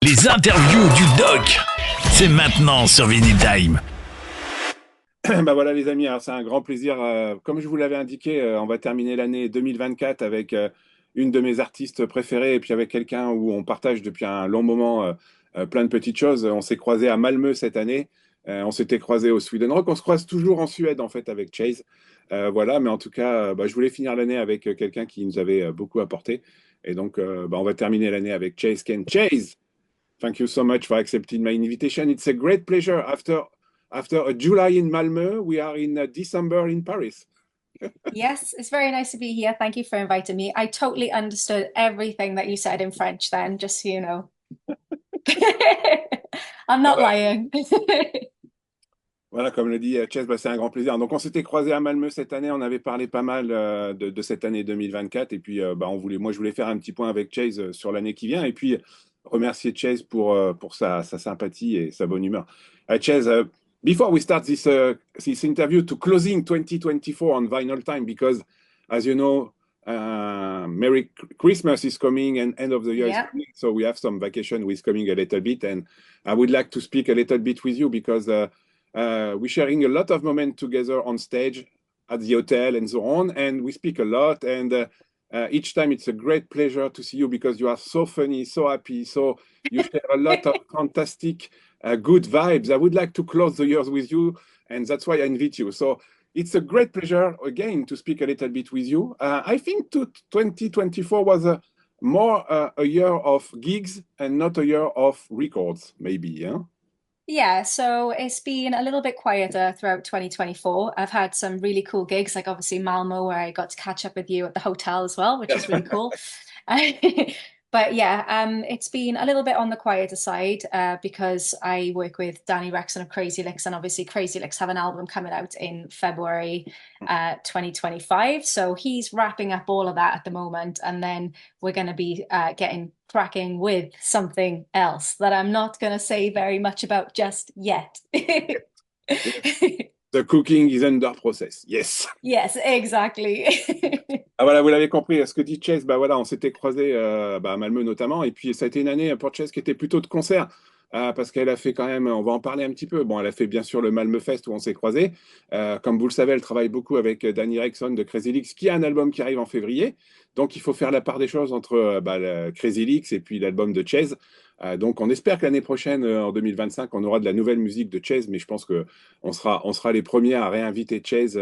Les interviews du doc, c'est maintenant sur Vinyl Time. Bah voilà les amis, alors c'est un grand plaisir. Comme je vous l'avais indiqué, on va terminer l'année 2024 avec une de mes artistes préférées et puis avec quelqu'un où on partage depuis un long moment plein de petites choses. On s'est croisé à Malmö cette année, on s'était croisé au Sweden Rock, on se croise toujours en Suède en fait avec Chase. Voilà, mais en tout cas, bah, je voulais finir l'année avec quelqu'un qui nous avait beaucoup apporté. Et donc, bah, on va terminer l'année avec Chase Kane. Chase! Thank you so much for accepting my invitation. It's a great pleasure. After a July in Malmö, we are in December in Paris. Yes, it's very nice to be here. Thank you for inviting me. I totally understood everything that you said in French then, just so you know. I'm Ah not bah, lying. voilà, comme le dit Chess, bah, c'est un grand plaisir. Donc, on s'était croisés à Malmö cette année. On avait parlé pas mal de cette année 2024. Et puis, bah, moi, je voulais faire un petit point avec Chase sur l'année qui vient. Et puis, remercier Chase pour sa sympathie et sa bonne humeur. Chase, before we start this interview, to closing 2024 on Vinyl Time, because, as you know, Merry Christmas is coming and end of the year is Yeah. coming. So we have some vacation with coming a little bit. And I would like to speak a little bit with you because we're sharing a lot of moments together on stage at the hotel and so on, and we speak a lot. And each time it's a great pleasure to see you because you are so funny, so happy. So you share a lot of fantastic, good vibes. I would like to close the years with you, and that's why I invite you. So it's a great pleasure again to speak a little bit with you. I think 2024 was more a year of gigs and not a year of records, maybe. Yeah. Yeah, so it's been a little bit quieter throughout 2024. I've had some really cool gigs, like obviously Malmo, where I got to catch up with you at the hotel as well, which is really cool. But yeah, it's been a little bit on the quieter side because I work with Danny Rexon of Crazy Licks, and obviously Crazy Licks have an album coming out in February 2025. So he's wrapping up all of that at the moment, and then we're going to be getting cracking with something else that I'm not going to say very much about just yet. The cooking is under process. Yes. Yes, exactly. Ah voilà, vous l'avez compris, ce que dit Chase, bah voilà, on s'était croisés bah, à Malmö notamment, et puis ça a été une année pour Chase qui était plutôt de concert, parce qu'elle a fait quand même, on va en parler un petit peu, bon, elle a fait bien sûr le Malmö Fest où on s'est croisés. Comme vous le savez, elle travaille beaucoup avec Danny Rexon de Crazy Leaks, qui a un album qui arrive en février, donc il faut faire la part des choses entre bah, Crazy Leaks et puis l'album de Chase. Donc on espère que l'année prochaine, en 2025, on aura de la nouvelle musique de Chase, mais je pense que on sera les premiers à réinviter Chase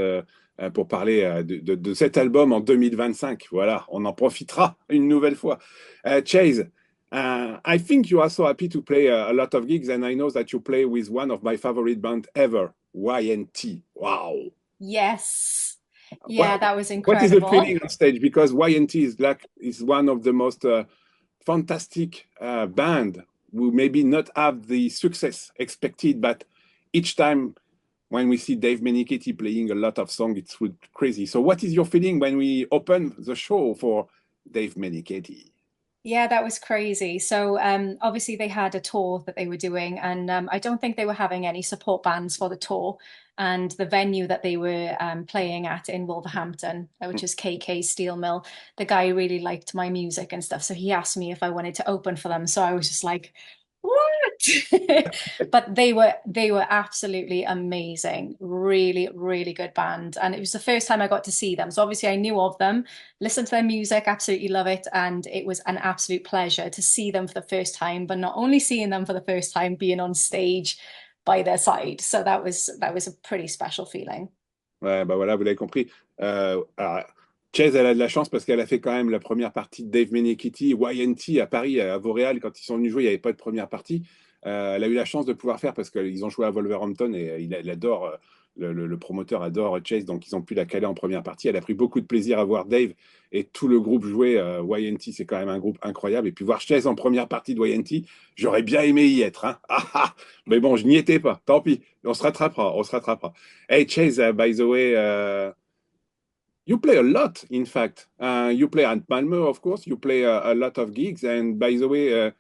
pour parler de cet album en 2025. Voilà, on en profitera une nouvelle fois. Chase, I think you are so happy to play a lot of gigs, and I know that you play with one of my favorite bands ever, Y&T. Wow. Yes. Yeah, What, that was what is the incredible. feeling on stage? Because Y&T is one of the most fantastic band who maybe not have the success expected, but each time when we see Dave Meniketti playing a lot of songs, it's crazy. So what is your feeling when we open the show for Dave Meniketti? Yeah, that was crazy. So obviously they had a tour that they were doing, and I don't think they were having any support bands for the tour. And the venue that they were playing at in Wolverhampton, which is KK Steel Mill, the guy really liked my music and stuff. So he asked me if I wanted to open for them. So I was just like, what? But they were absolutely amazing. Really, really good band. And it was the first time I got to see them. So obviously I knew of them, listened to their music, absolutely love it. And it was an absolute pleasure to see them for the first time, but not only seeing them for the first time, being on stage by their side. So that was a pretty special feeling. Ouais, bah voilà, vous l'avez compris. Alors, Chase, elle a de la chance parce qu'elle a fait quand même la première partie de Dave Meniketti, Y&T à Paris, à Vauréal. Quand ils sont venus jouer, il n'y avait pas de première partie. Elle a eu la chance de pouvoir faire parce qu'ils ont joué à Wolverhampton et il adore, le promoteur adore Chase, donc ils ont pu la caler en première partie. Elle a pris beaucoup de plaisir à voir Dave et tout le groupe jouer. Y&T, c'est quand même un groupe incroyable. Et puis voir Chase en première partie de Y&T, j'aurais bien aimé y être, hein. Ah, ah. Mais bon, je n'y étais pas. Tant pis, on se rattrapera, on se rattrapera. Hey Chase, by the way, you play a lot, in fact. You play at Malmö, of course. You play a lot of gigs. And by the way,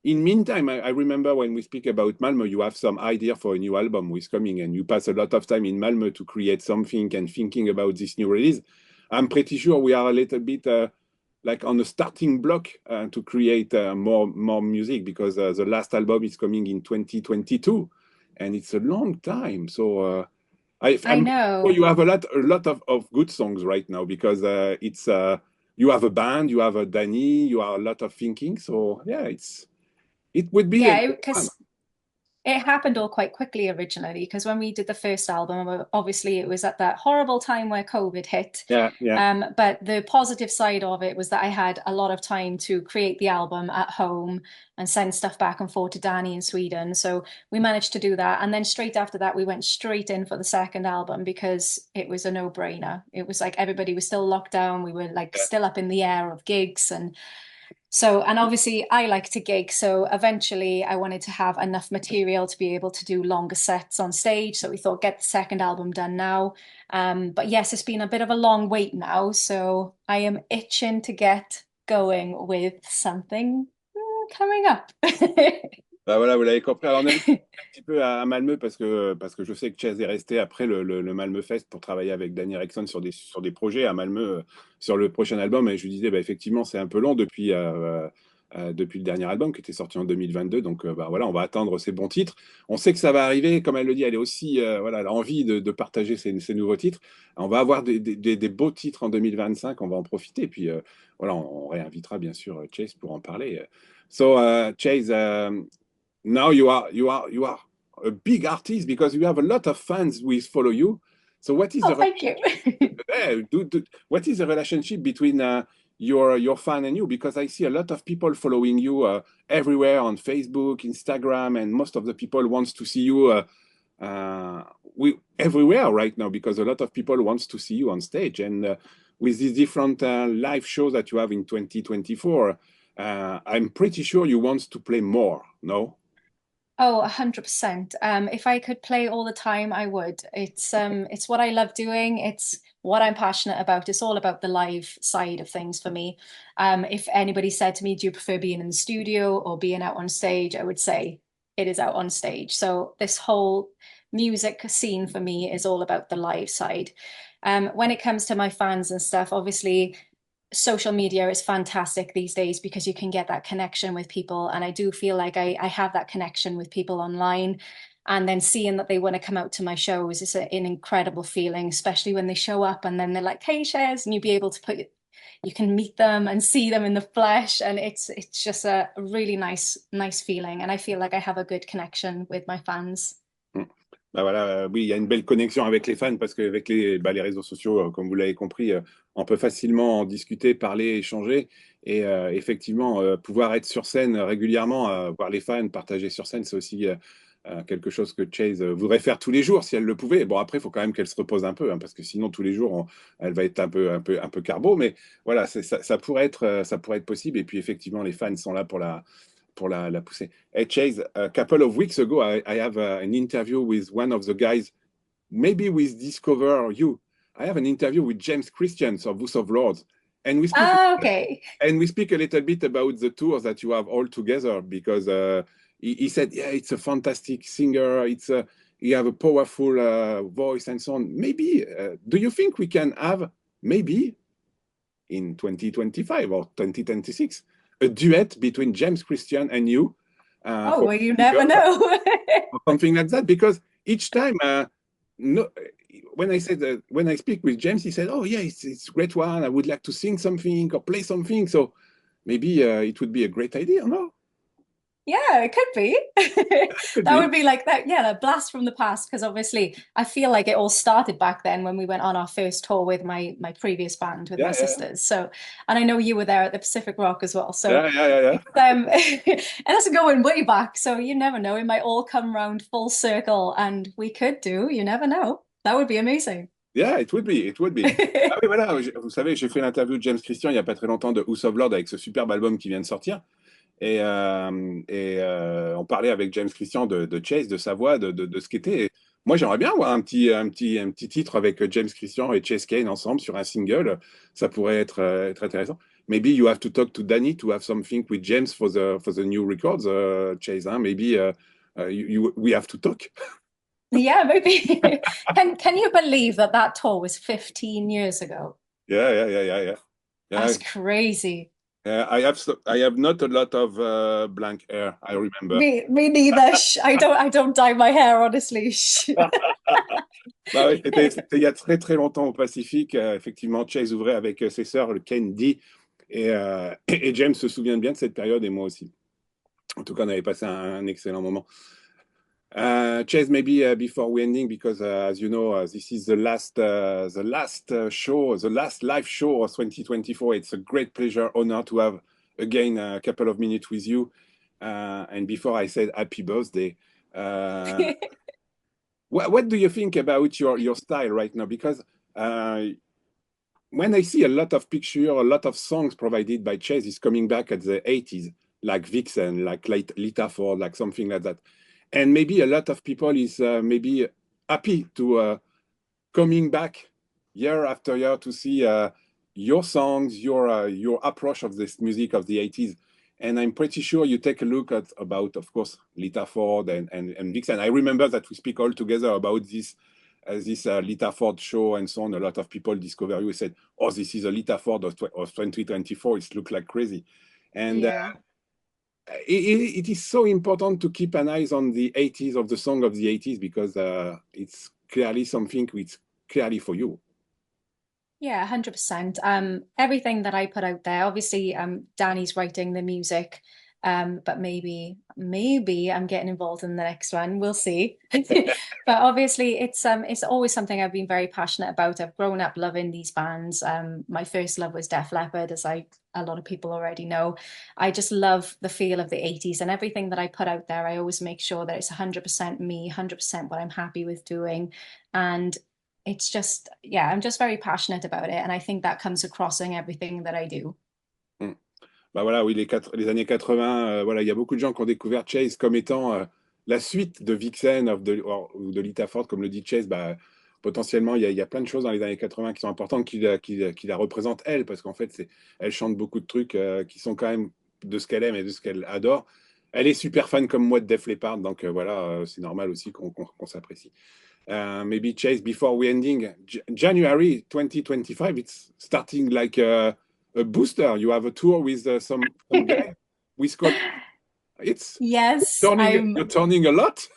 in meantime, I remember when we speak about Malmö, you have some idea for a new album who is coming, and you pass a lot of time in Malmö to create something and thinking about this new release. I'm pretty sure we are a little bit like on a starting block to create more music, because the last album is coming in 2022, and it's a long time. So I I'm know. sure you have a lot of good songs right now, because it's you have a band, you have a Danny, you are a lot of thinking. So yeah, it would be a Yeah, good fun. because it happened all quite quickly originally, because when we did the first album, obviously it was at that horrible time where COVID hit. Yeah. But the positive side of it was that I had a lot of time to create the album at home and send stuff back and forth to Danny in Sweden. So we managed to do that. And then straight after that, we went straight in for the second album because it was a no-brainer. It was like everybody was still locked down. We were like still up in the air of gigs, and obviously I like to gig, so eventually I wanted to have enough material to be able to do longer sets on stage. So we thought, get the second album done now. But yes, it's been a bit of a long wait now, so I am itching to get going with something coming up. Bah voilà, vous l'avez compris. Alors, on a un petit peu à Malmö, parce que je sais que Chase est resté après le Malmö Fest pour travailler avec Danny Erickson sur des projets à Malmö, sur le prochain album. Et je lui disais, bah, effectivement, c'est un peu long depuis le dernier album qui était sorti en 2022. Donc bah, voilà, on va attendre ces bons titres. On sait que ça va arriver. Comme elle le dit, elle est aussi, voilà, elle a envie de partager ces nouveaux titres. On va avoir des beaux titres en 2025. On va en profiter. Et puis voilà, on réinvitera bien sûr Chase pour en parler. So, Chase, now you are a big artist, because you have a lot of fans who follow you. So what is Oh, thank you. what is the relationship between your fan and you? Because I see a lot of people following you everywhere on Facebook, Instagram, and most of the people wants to see you everywhere right now, because a lot of people wants to see you on stage. And with these different live shows that you have in 2024, I'm pretty sure you want to play more, no? Oh, 100%. If I could play all the time, I would. It's what I love doing. It's what I'm passionate about. It's all about the live side of things for me. If anybody said to me, do you prefer being in the studio or being out on stage? I would say it is out on stage. So this whole music scene for me is all about the live side. When it comes to my fans and stuff, obviously social media is fantastic these days because you can get that connection with people. And I do feel like I have that connection with people online. And then seeing that they want to come out to my shows is an incredible feeling, especially when they show up and then they're like, hey, Shares, and you'll be able to you can meet them and see them in the flesh. And it's just a really nice feeling. And I feel like I have a good connection with my fans. Bah voilà, oui, il y a une belle connexion avec les fans, parce qu'avec les réseaux sociaux, comme vous l'avez compris, on peut facilement en discuter, parler, échanger. Et effectivement, pouvoir être sur scène régulièrement, voir les fans, partager sur scène, c'est aussi quelque chose que Chase voudrait faire tous les jours si elle le pouvait. Bon, après, il faut quand même qu'elle se repose un peu, hein, parce que sinon, tous les jours, elle va être un peu carbo. Mais voilà, ça pourrait être possible. Et puis, effectivement, les fans sont là pour la pousser. Hey, Chase, a couple of weeks ago, I have an interview with one of the guys, maybe with Discover You. I have an interview with James Christian of House of Lords, and Okay. we speak a little bit about the tours that you have all together, because he said, yeah, it's a fantastic singer, you have a powerful voice and so on. Maybe, do you think we can have, maybe in 2025 or 2026, a duet between James Christian and you? Well, you never know. Or something like that, because each time, no, when I speak with James, he said, "Oh yeah, it's a great one. I would like to sing something or play something." So maybe it would be a great idea, no? Yeah, it could be. That would be like that, yeah, a blast from the past, because obviously I feel like it all started back then when we went on our first tour with my previous band with my sisters. So, and I know you were there at the Pacific Rock as well. So yeah. and that's going way back. So you never know, it might all come round full circle, and we could do, you never know. That would be amazing. Yeah, it would be. Ah oui, voilà, vous savez, j'ai fait l'interview de James Christian il n'y a pas très longtemps de House of Lords, avec ce superbe album qui vient de sortir. Et on parlait avec James Christian de Chase, de sa voix, de ce qu'était. Moi, j'aimerais bien avoir un petit titre avec James Christian et Chez Kane ensemble sur un single. Ça pourrait être intéressant. Maybe you have to talk to Danny to have something with James for the new records, Chase. Hein? Maybe we have to talk. Yeah, maybe. Can you believe that tour was 15 years ago? Yeah. Yeah, That's crazy. I have not a lot of blank hair, I remember. Me neither. I don't dye my hair, honestly. Bah oui, c'était il y a très très longtemps au Pacifique. Effectivement, Chase ouvrait avec ses sœurs, le Kane et James se souvient bien de cette période et moi aussi. En tout cas, on avait passé un excellent moment. Chase, maybe before we ending, because as you know, this is the last show, the last live show of 2024. It's a great pleasure, honor to have again a couple of minutes with you. And before I said happy birthday, what do you think about your style right now? Because uh, when I see a lot of picture, a lot of songs provided by Chase is coming back at the 80s, like Vixen, like Lita Ford, like something like that. And maybe a lot of people is maybe happy to coming back year after year to see your songs, your approach of this music of the 80s. And I'm pretty sure you take a look at about, of course, Lita Ford and Vixen. I remember that we speak all together about this Lita Ford show and so on. A lot of people discover you and said, "Oh, this is a Lita Ford of 2024. It looks like crazy," and Yeah. it is so important to keep an eye on the 80s of the song of the 80s because it's clearly something which clearly for you. Yeah, 100%. Everything that I put out there, obviously, Danny's writing the music, but maybe I'm getting involved in the next one. We'll see. But obviously, it's always something I've been very passionate about. I've grown up loving these bands. My first love was Def Leppard, as a lot of people already know. I just love the feel of the 80s and everything that I put out there. I always make sure that it's 100% me, 100% what I'm happy with doing. And it's just, yeah, I'm just very passionate about it. And I think that comes across in everything that I do. Mm. Bah voilà, oui, les années 80, voilà, il y a beaucoup de gens qui ont découvert Chase comme étant la suite de Vixen ou de Lita Ford, comme le dit Chase. Bah, potentiellement, il y a plein de choses dans les années 80 qui sont importantes, qui la représentent elle, parce qu'en fait, elle chante beaucoup de trucs qui sont quand même de ce qu'elle aime et de ce qu'elle adore. Elle est super fan comme moi de Def Leppard, donc voilà, c'est normal aussi qu'on s'apprécie. Maybe Chase, before we ending, January 2025, it's starting like a booster. You have a tour with some guy with Scott. It's Yes, you're turning a lot.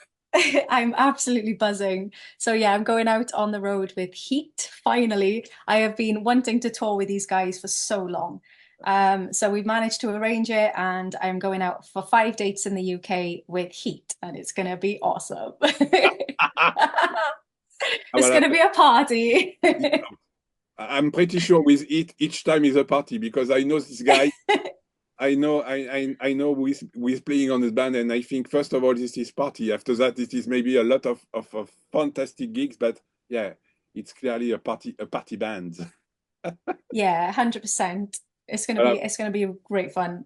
I'm absolutely buzzing. So yeah, I'm going out on the road with Heat, finally. I have been wanting to tour with these guys for so long. So we've managed to arrange it, and I'm going out for 5 dates in the UK with Heat, and it's going to be awesome. It's Voilà. going to be a party. I'm pretty sure with it, each time is a party because I know this guy. I know who is playing on this band, and I think first of all this is party. After that, this is maybe a lot of fantastic gigs, but yeah, it's clearly a party band. Yeah, 100%. Voilà. It's gonna be great fun.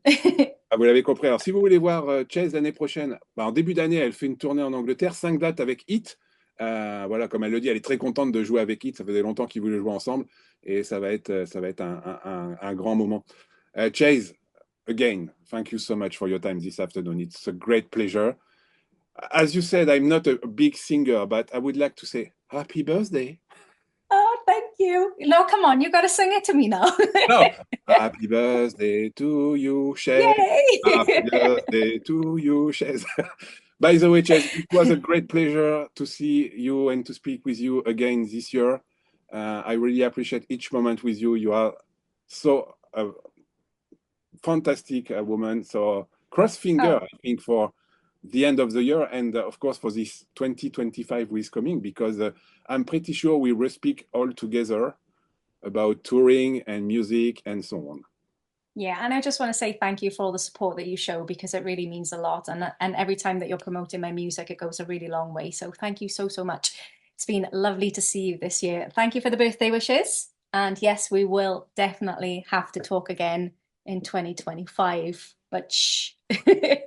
Ah, vous l'avez compris. Alors, si vous voulez voir Chase l'année prochaine, bah, en début d'année, elle fait une tournée en Angleterre, 5 dates avec Hit. Voilà, comme elle le dit, elle est très contente de jouer avec Hit. Ça faisait longtemps qu'ils voulaient jouer ensemble et ça va être un grand moment. Chase, again, thank you so much for your time this afternoon. It's a great pleasure. As you said, I'm not a big singer, but I would like to say happy birthday. Oh, thank you. No, come on, you got to sing it to me now. No. Happy birthday to you, Chase. Yay! Happy birthday to you, Chase. By the way, Chase, it was a great pleasure to see you and to speak with you again this year. I really appreciate each moment with you. You are so fantastic woman. So cross finger, Oh, I think, for the end of the year and of course for this 2025 who is coming because I'm pretty sure we will speak all together about touring and music and so on. yeah, and I just want to say thank you for all the support that you show because it really means a lot. And every time that you're promoting my music, it goes a really long way. So thank you so, so much. It's been lovely to see you this year. Thank you for the birthday wishes. And yes, we will definitely have to talk again in 2025. But shh. Thank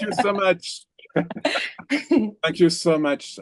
you so much. Thank you so much.